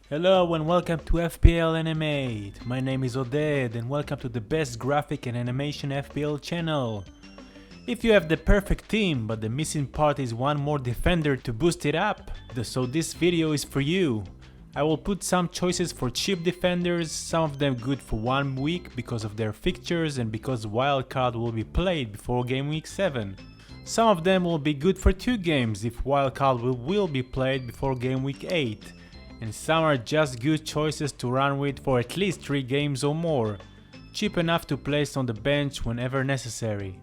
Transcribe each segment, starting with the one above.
Hello and welcome to FPL Animate. My name is Oded and welcome to the best graphic and animation FPL channel. If you have the perfect team but the missing part is one more defender to boost it up, so this video is for you. I will put some choices for cheap defenders, some of them good for 1 week because of their fixtures and because wildcard will be played before game week 7. Some of them will be good for 2 games if wildcard will be played before game week 8. And some are just good choices to run with for at least 3 games or more, cheap enough to place on the bench whenever necessary.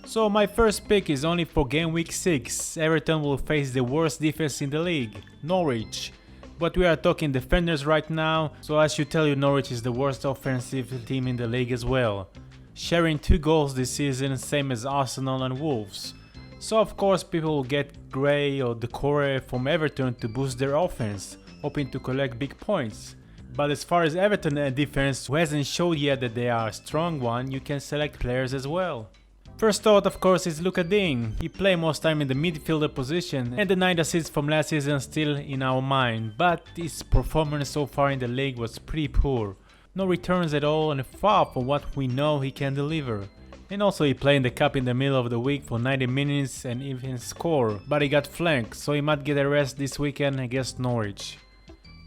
So my first pick is only for game week 6. Everton will face the worst defense in the league, Norwich. But we are talking defenders right now, so I should tell you Norwich is the worst offensive team in the league as well, sharing 2 goals this season, same as Arsenal and Wolves. So of course people will get Gray or Decore from Everton to boost their offense, hoping to collect big points. But as far as Everton and defense who hasn't showed yet that they are a strong one, you can select players as well. First thought of course is Luka Ding. He played most time in the midfielder position and the 9 assists from last season still in our mind, but his performance so far in the league was pretty poor. No returns at all and far from what we know he can deliver. And also he played in the cup in the middle of the week for 90 minutes and even score, but he got flanked, so he might get a rest this weekend against Norwich.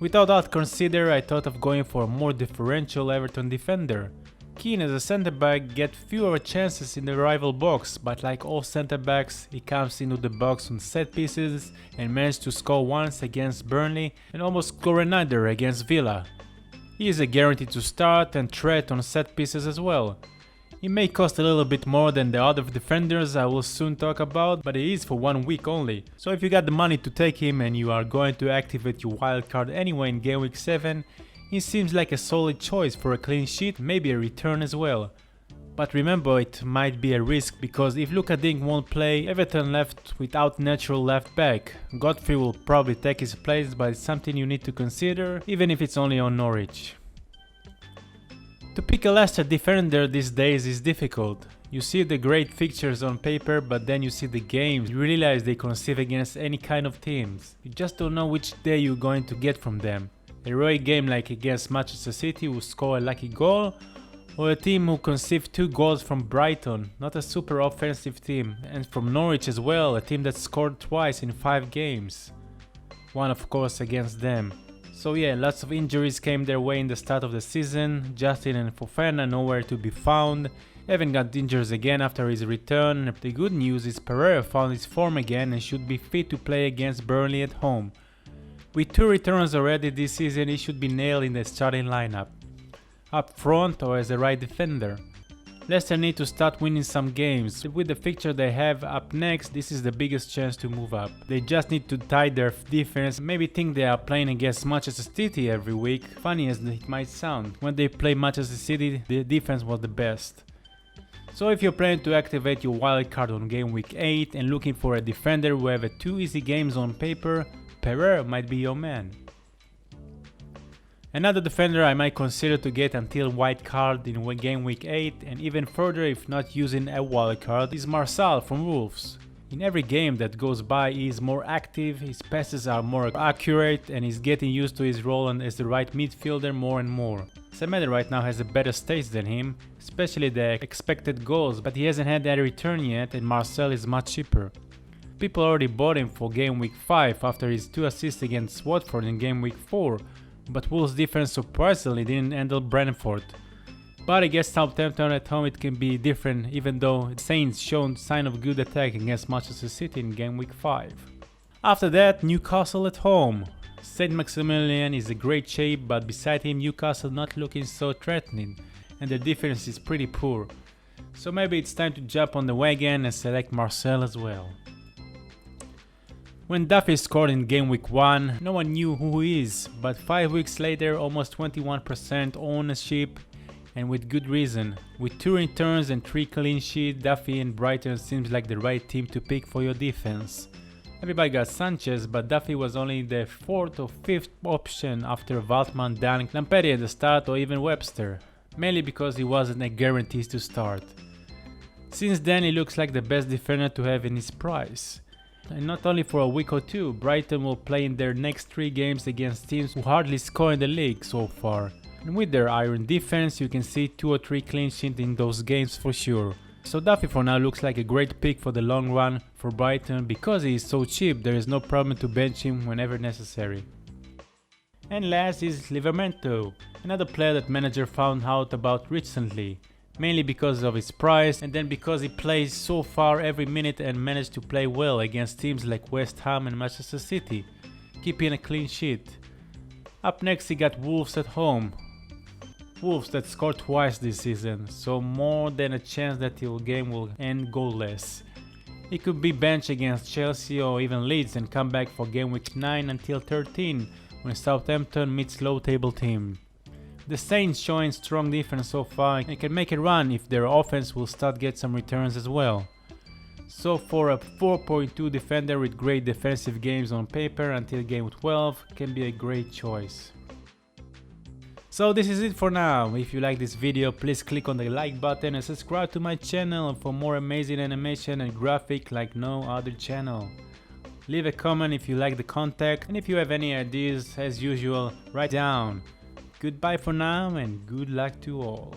Without that considered, I thought of going for a more differential Everton defender. Keane as a centre back get fewer chances in the rival box, but like all centre backs, he comes into the box on set pieces and managed to score once against Burnley and almost score another against Villa. He is a guarantee to start and threat on set pieces as well. He may cost a little bit more than the other defenders I will soon talk about, but it is for 1 week only. So if you got the money to take him and you are going to activate your wildcard anyway in game week 7, he seems like a solid choice for a clean sheet, maybe a return as well. But remember, it might be a risk because if Luka Ding won't play, Everton left without natural left back. Godfrey will probably take his place, but it's something you need to consider, even if it's only on Norwich. To pick a Leicester defender these days is difficult. You see the great fixtures on paper, but then you see the games, you realize they conceive against any kind of teams. You just don't know which day you're going to get from them. A heroic game like against Manchester City who score a lucky goal, or a team who conceived 2 goals from Brighton, not a super offensive team, and from Norwich as well, a team that scored twice in 5 games. One of course against them. So yeah, lots of injuries came their way in the start of the season. Justin and Fofana nowhere to be found. Evan got injured again after his return. The good news is Pereira found his form again and should be fit to play against Burnley at home. With 2 returns already this season, he should be nailed in the starting lineup, up front or as a right defender. Leicester need to start winning some games. With the fixture they have up next, this is the biggest chance to move up. They just need to tie their defense, maybe think they are playing against Manchester City every week. Funny as it might sound, when they play Manchester City, the defense was the best. So if you're planning to activate your wildcard on game week 8 and looking for a defender who have 2 easy games on paper, Pereira might be your man. Another defender I might consider to get until wildcard in game week 8 and even further if not using a wildcard is Marçal from Wolves. In every game that goes by he is more active, his passes are more accurate and he's getting used to his role as the right midfielder more and more. Semedo right now has a better stats than him, especially the expected goals, but he hasn't had that return yet and Marçal is much cheaper. People already bought him for game week 5 after his 2 assists against Watford in game week 4. But Wolves' defense surprisingly didn't handle Brentford. But against Southampton at home it can be different, even though Saints shown sign of good attack against Manchester City in game week 5. After that, Newcastle at home. Saint Maximilian is in great shape, but beside him Newcastle not looking so threatening and the defense is pretty poor. So maybe it's time to jump on the wagon and select Marçal as well. When Duffy scored in game week 1, no one knew who he is, but 5 weeks later almost 21% ownership and with good reason. With 2 returns and 3 clean sheets, Duffy and Brighton seems like the right team to pick for your defense. Everybody got Sanchez, but Duffy was only the 4th or 5th option after Veltman, Dan, Lamperi at the start, or even Webster, mainly because he wasn't a guarantee to start. Since then he looks like the best defender to have in his price. And not only for a week or two, Brighton will play in their next 3 games against teams who hardly score in the league so far. And with their iron defense you can see 2 or 3 clean sheets in those games for sure. So Duffy for now looks like a great pick for the long run for Brighton. Because he is so cheap, there is no problem to bench him whenever necessary. And last is Livio, another player that manager found out about recently. Mainly because of his price, and then because he plays so far every minute and managed to play well against teams like West Ham and Manchester City, keeping a clean sheet. Up next he got Wolves at home. Wolves that scored twice this season, so more than a chance that the game will end goalless. He could be benched against Chelsea or even Leeds and come back for game week 9 until 13 when Southampton meets low table team. The Saints showing strong defense so far and can make a run if their offense will start get some returns as well. So for a 4.2 defender with great defensive games on paper until game 12 can be a great choice. So this is it for now. If you like this video, please click on the like button and subscribe to my channel for more amazing animation and graphic like no other channel. Leave a comment if you like the content, and if you have any ideas, as usual, write down. Goodbye for now and good luck to all.